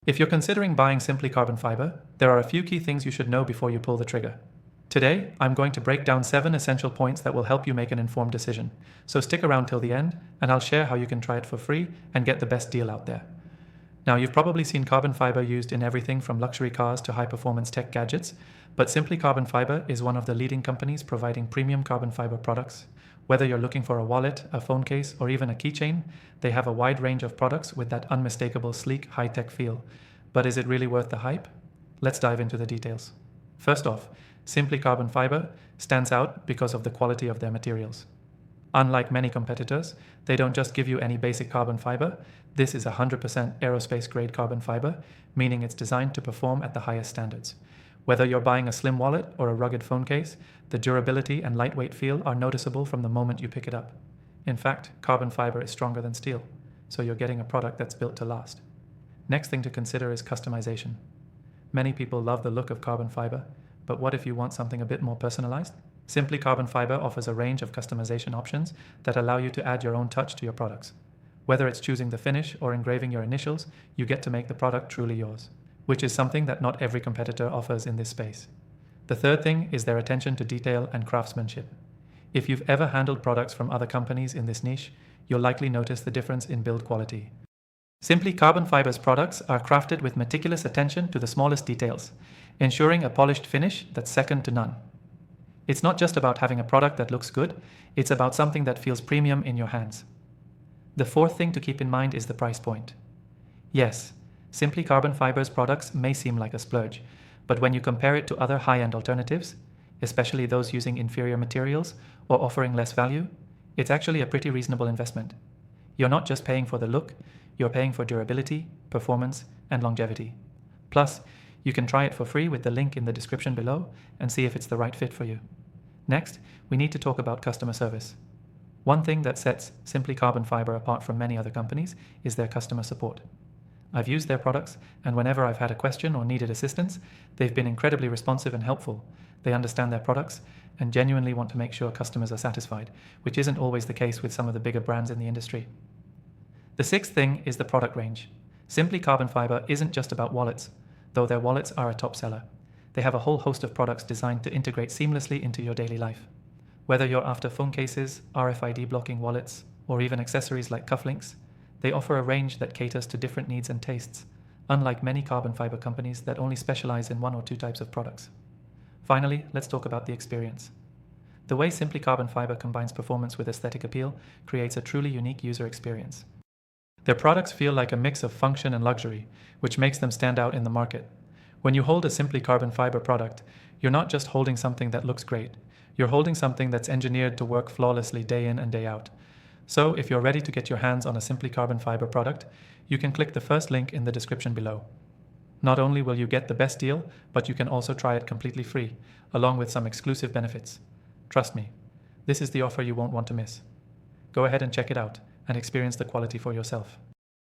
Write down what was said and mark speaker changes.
Speaker 1: If you're considering buying Simply Carbon Fiber, there are a few key things you should know before you pull the trigger. Today, I'm going to break down 7 essential points that will help you make an informed decision. So stick around till the end, and I'll share how you can try it for free and get the best deal out there. Now, you've probably seen carbon fiber used in everything from luxury cars to high-performance tech gadgets, but Simply Carbon Fiber is one of the leading companies providing premium carbon fiber products. Whether you're looking for a wallet, a phone case, or even a keychain, they have a wide range of products with that unmistakable sleek, high-tech feel. But is it really worth the hype? Let's dive into the details. First off, Simply Carbon Fiber stands out because of the quality of their materials. Unlike many competitors, they don't just give you any basic carbon fiber. This is 100% aerospace-grade carbon fiber, meaning it's designed to perform at the highest standards. Whether you're buying a slim wallet or a rugged phone case, the durability and lightweight feel are noticeable from the moment you pick it up. In fact, carbon fiber is stronger than steel, so you're getting a product that's built to last. Next thing to consider is customization. Many people love the look of carbon fiber, but what if you want something a bit more personalized? Simply Carbon Fiber offers a range of customization options that allow you to add your own touch to your products. Whether it's choosing the finish or engraving your initials, you get to make the product truly yours, which is something that not every competitor offers in this space. The third thing is their attention to detail and craftsmanship. If you've ever handled products from other companies in this niche, you'll likely notice the difference in build quality. Simply Carbon Fiber's products are crafted with meticulous attention to the smallest details, ensuring a polished finish that's second to none. It's not just about having a product that looks good, it's about something that feels premium in your hands. The fourth thing to keep in mind is the price point. Yes, Simply Carbon Fiber's products may seem like a splurge, but when you compare it to other high-end alternatives, especially those using inferior materials or offering less value, it's actually a pretty reasonable investment. You're not just paying for the look, you're paying for durability, performance, and longevity. Plus, you can try it for free with the link in the description below and see if it's the right fit for you. Next, we need to talk about customer service. One thing that sets Simply Carbon Fiber apart from many other companies is their customer support. I've used their products, and whenever I've had a question or needed assistance, they've been incredibly responsive and helpful. They understand their products and genuinely want to make sure customers are satisfied, which isn't always the case with some of the bigger brands in the industry. The sixth thing is the product range. Simply Carbon Fiber isn't just about wallets, though their wallets are a top seller. They have a whole host of products designed to integrate seamlessly into your daily life. Whether you're after phone cases, RFID blocking wallets, or even accessories like cufflinks, they offer a range that caters to different needs and tastes, unlike many carbon fiber companies that only specialize in one or two types of products. Finally, let's talk about the experience. The way Simply Carbon Fiber combines performance with aesthetic appeal creates a truly unique user experience. Their products feel like a mix of function and luxury, which makes them stand out in the market. When you hold a Simply Carbon Fiber product, you're not just holding something that looks great, you're holding something that's engineered to work flawlessly day in and day out. So if you're ready to get your hands on a Simply Carbon Fiber product, you can click the first link in the description below. Not only will you get the best deal, but you can also try it completely free, along with some exclusive benefits. Trust me, this is the offer you won't want to miss. Go ahead and check it out and experience the quality for yourself.